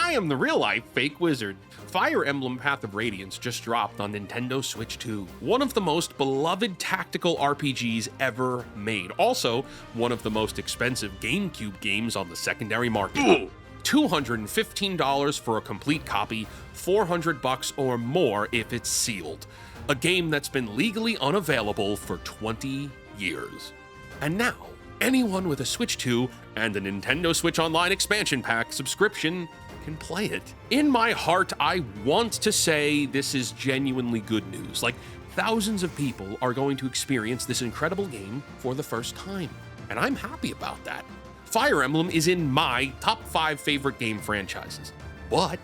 I am the real-life fake wizard. Fire Emblem Path of Radiance just dropped on Nintendo Switch 2, one of the most beloved tactical RPGs ever made. Also, one of the most expensive GameCube games on the secondary market. $215 for a complete copy, $400 or more if it's sealed. A game that's been legally unavailable for 20 years. And now, anyone with a Switch 2 and a Nintendo Switch Online expansion pack subscription can play it. In my heart, I want to say this is genuinely good news. Like, thousands of people are going to experience this incredible game for the first time. And I'm happy about that. Fire Emblem is in my top 5 favorite game franchises. But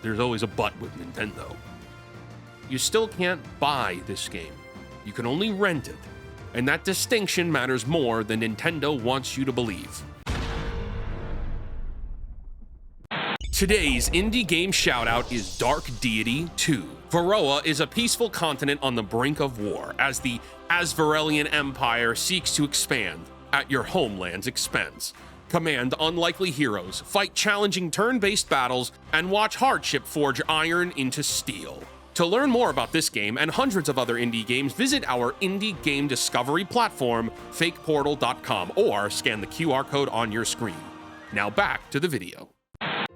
there's always a but with Nintendo. You still can't buy this game. You can only rent it. And that distinction matters more than Nintendo wants you to believe. Today's indie game shoutout is Dark Deity 2. Varroa is a peaceful continent on the brink of war as the Asvarelian Empire seeks to expand at your homeland's expense. Command unlikely heroes, fight challenging turn-based battles, and watch hardship forge iron into steel. To learn more about this game and hundreds of other indie games, visit our indie game discovery platform, fakeportal.com, or scan the QR code on your screen. Now back to the video.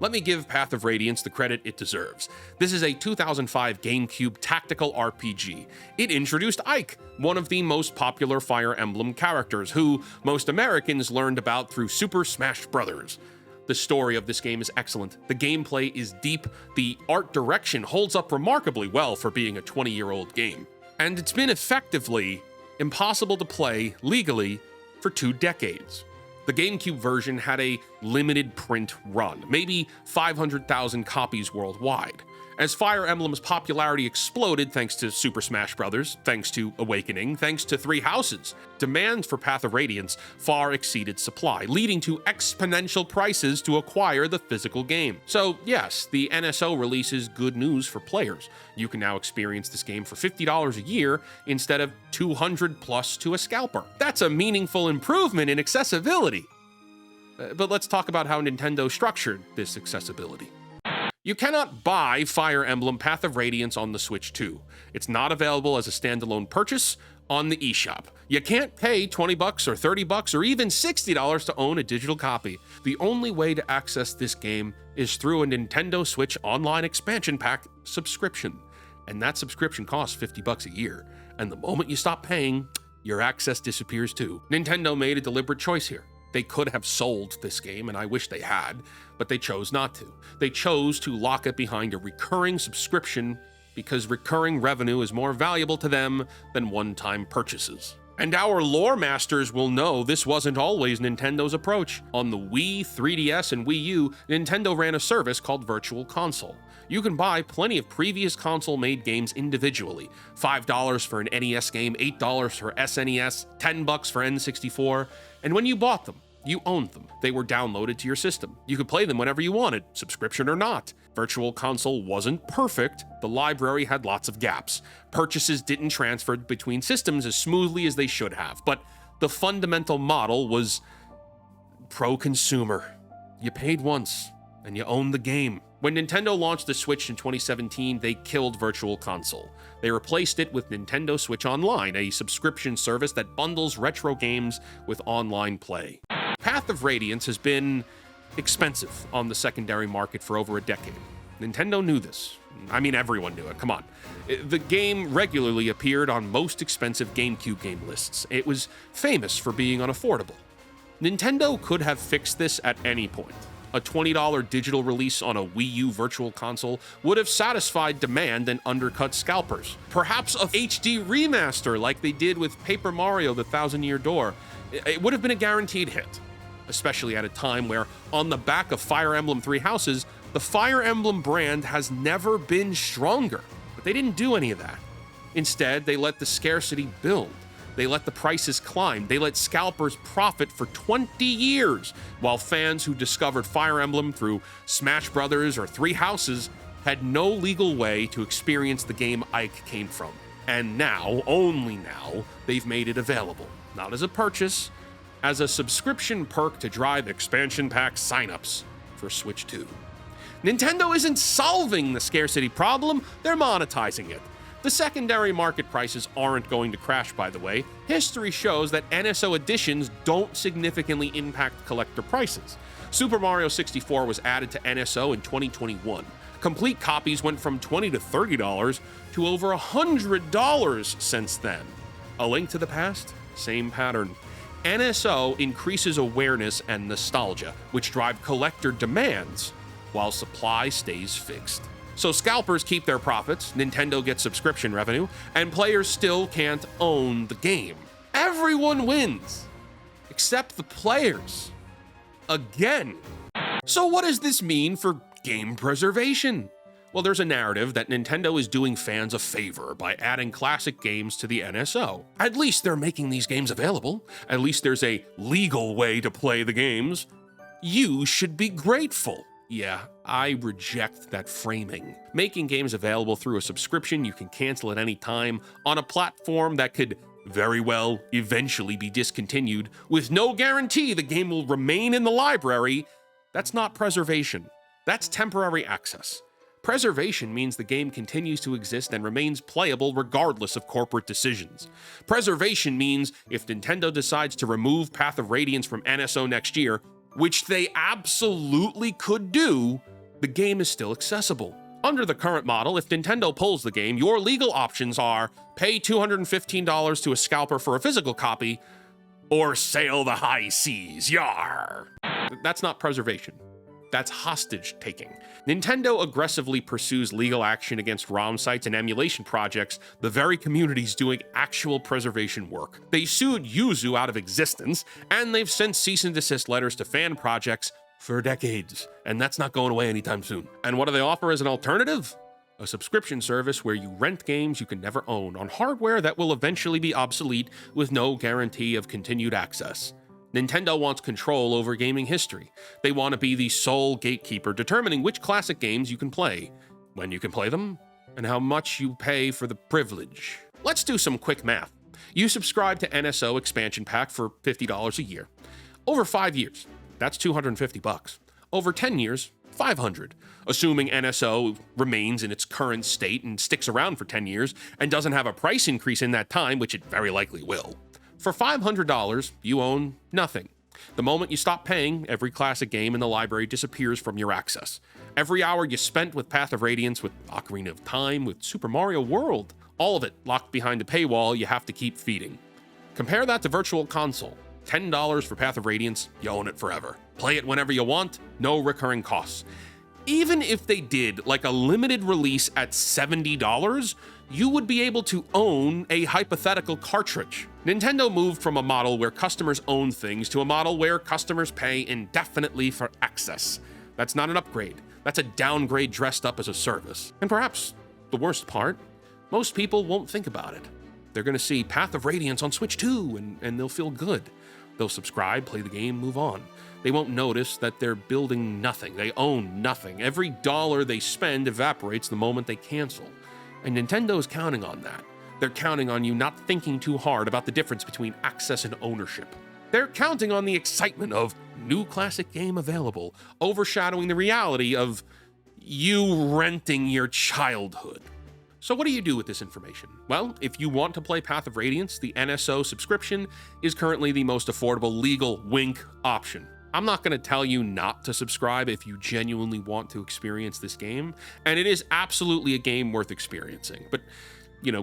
Let me give Path of Radiance the credit it deserves. This is a 2005 GameCube tactical RPG. It introduced Ike, one of the most popular Fire Emblem characters, who most Americans learned about through Super Smash Bros. The story of this game is excellent, the gameplay is deep, the art direction holds up remarkably well for being a 20-year-old game, and it's been effectively impossible to play legally for 2 decades. The GameCube version had a limited print run, maybe 500,000 copies worldwide. As Fire Emblem's popularity exploded thanks to Super Smash Bros., thanks to Awakening, thanks to Three Houses, demand for Path of Radiance far exceeded supply, leading to exponential prices to acquire the physical game. So yes, the NSO release is good news for players. You can now experience this game for $50 a year instead of $200 plus to a scalper. That's a meaningful improvement in accessibility. But let's talk about how Nintendo structured this accessibility. You cannot buy Fire Emblem Path of Radiance on the Switch 2. It's not available as a standalone purchase on the eShop. You can't pay $20 or $30 or even $60 to own a digital copy. The only way to access this game is through a Nintendo Switch Online expansion pack subscription. And that subscription costs $50 a year. And the moment you stop paying, your access disappears too. Nintendo made a deliberate choice here. They could have sold this game, and I wish they had, but they chose not to. They chose to lock it behind a recurring subscription because recurring revenue is more valuable to them than one-time purchases. And our lore masters will know this wasn't always Nintendo's approach. On the Wii, 3DS, and Wii U, Nintendo ran a service called Virtual Console. You can buy plenty of previous console-made games individually. $5 for an NES game, $8 for SNES, $10 for N64, and when you bought them, you owned them. They were downloaded to your system. You could play them whenever you wanted, subscription or not. Virtual Console wasn't perfect. The library had lots of gaps. Purchases didn't transfer between systems as smoothly as they should have, but the fundamental model was pro-consumer. You paid once, and you owned the game. When Nintendo launched the Switch in 2017, they killed Virtual Console. They replaced it with Nintendo Switch Online, a subscription service that bundles retro games with online play. Path of Radiance has been expensive on the secondary market for over a decade. Nintendo knew this. I mean, everyone knew it, come on. The game regularly appeared on most expensive GameCube game lists. It was famous for being unaffordable. Nintendo could have fixed this at any point. A $20 digital release on a Wii U Virtual Console would have satisfied demand and undercut scalpers. Perhaps a HD remaster like they did with Paper Mario: The Thousand-Year Door. It would have been a guaranteed hit, especially at a time where, on the back of Fire Emblem Three Houses, the Fire Emblem brand has never been stronger. But they didn't do any of that. Instead, they let the scarcity build. They let the prices climb. They let scalpers profit for 20 years, while fans who discovered Fire Emblem through Smash Bros. Or Three Houses had no legal way to experience the game Ike came from. And now, only now, they've made it available. Not as a purchase, as a subscription perk to drive expansion pack signups for Switch 2. Nintendo isn't solving the scarcity problem, they're monetizing it. The secondary market prices aren't going to crash, by the way. History shows that NSO editions don't significantly impact collector prices. Super Mario 64 was added to NSO in 2021. Complete copies went from $20 to $30 to over $100 since then. A Link to the Past? Same pattern. NSO increases awareness and nostalgia, which drive collector demands, while supply stays fixed. So scalpers keep their profits, Nintendo gets subscription revenue, and players still can't own the game. Everyone wins, except the players. Again. So what does this mean for game preservation? Well, there's a narrative that Nintendo is doing fans a favor by adding classic games to the NSO. At least they're making these games available. At least there's a legal way to play the games. You should be grateful. Yeah, I reject that framing. Making games available through a subscription you can cancel at any time on a platform that could very well eventually be discontinued with no guarantee the game will remain in the library, that's not preservation. That's temporary access. Preservation means the game continues to exist and remains playable regardless of corporate decisions. Preservation means if Nintendo decides to remove Path of Radiance from NSO next year, which they absolutely could do, the game is still accessible. Under the current model, if Nintendo pulls the game, your legal options are pay $215 to a scalper for a physical copy, or sail the high seas, yar. That's not preservation. That's hostage taking. Nintendo aggressively pursues legal action against ROM sites and emulation projects, the very communities doing actual preservation work. They sued Yuzu out of existence, and they've sent cease and desist letters to fan projects for decades, and that's not going away anytime soon. And what do they offer as an alternative? A subscription service where you rent games you can never own on hardware that will eventually be obsolete with no guarantee of continued access. Nintendo wants control over gaming history. They want to be the sole gatekeeper determining which classic games you can play, when you can play them, and how much you pay for the privilege. Let's do some quick math. You subscribe to NSO Expansion Pack for $50 a year. Over 5 years, that's $250. Over 10 years, $500. Assuming NSO remains in its current state and sticks around for 10 years and doesn't have a price increase in that time, which it very likely will. For $500, you own nothing. The moment you stop paying, every classic game in the library disappears from your access. Every hour you spent with Path of Radiance, with Ocarina of Time, with Super Mario World, all of it locked behind a paywall you have to keep feeding. Compare that to Virtual Console. $10 for Path of Radiance, you own it forever. Play it whenever you want, no recurring costs. Even if they did like a limited release at $70, you would be able to own a hypothetical cartridge. Nintendo moved from a model where customers own things to a model where customers pay indefinitely for access. That's not an upgrade. That's a downgrade dressed up as a service. And perhaps the worst part, most people won't think about it. They're going to see Path of Radiance on Switch 2 and they'll feel good. They'll subscribe, play the game, move on. They won't notice that they're building nothing. They own nothing. Every dollar they spend evaporates the moment they cancel. And Nintendo is counting on that. They're counting on you not thinking too hard about the difference between access and ownership. They're counting on the excitement of new classic game available, overshadowing the reality of you renting your childhood. So what do you do with this information? Well, if you want to play Path of Radiance, the NSO subscription is currently the most affordable legal wink option. I'm not going to tell you not to subscribe if you genuinely want to experience this game, and it is absolutely a game worth experiencing. But,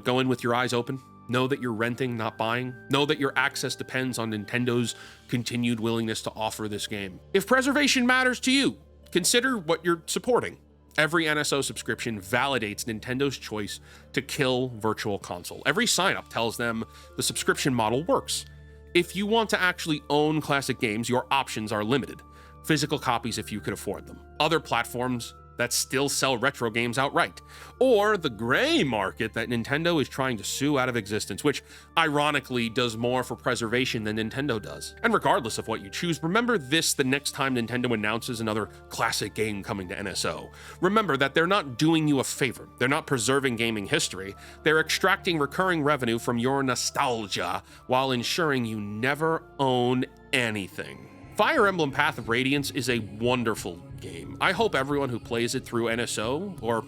go in with your eyes open. Know that you're renting, not buying. Know that your access depends on Nintendo's continued willingness to offer this game. If preservation matters to you, consider what you're supporting. Every NSO subscription validates Nintendo's choice to kill Virtual Console. Every sign-up tells them the subscription model works. If you want to actually own classic games, your options are limited. Physical copies if you could afford them. Other platforms that still sell retro games outright. Or the gray market that Nintendo is trying to sue out of existence, which ironically does more for preservation than Nintendo does. And regardless of what you choose, remember this the next time Nintendo announces another classic game coming to NSO. Remember that they're not doing you a favor. They're not preserving gaming history. They're extracting recurring revenue from your nostalgia while ensuring you never own anything. Fire Emblem Path of Radiance is a wonderful game. I hope everyone who plays it through NSO or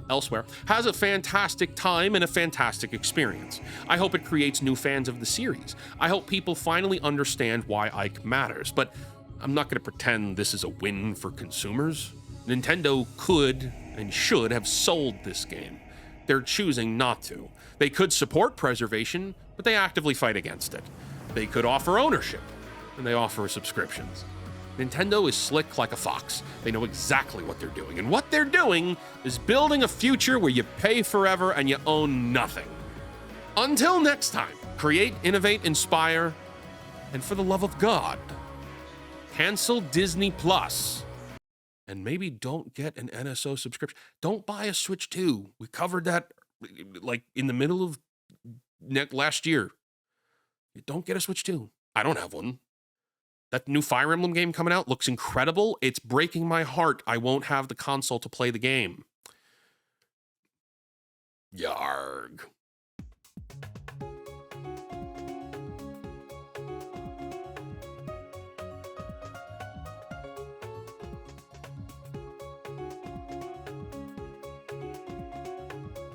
elsewhere has a fantastic time and a fantastic experience. I hope it creates new fans of the series. I hope people finally understand why Ike matters, but I'm not going to pretend this is a win for consumers. Nintendo could and should have sold this game. They're choosing not to. They could support preservation, but they actively fight against it. They could offer ownership, and they offer subscriptions. Nintendo is slick like a fox. They know exactly what they're doing, and what they're doing is building a future where you pay forever and you own nothing. Until next time, create, innovate, inspire, and for the love of God, cancel Disney Plus. And maybe don't get an NSO subscription. Don't buy a Switch 2. We covered that like in the middle of last year. Don't get a Switch 2. I don't have one. That new Fire Emblem game coming out looks incredible. It's breaking my heart. I won't have the console to play the game. Yarg.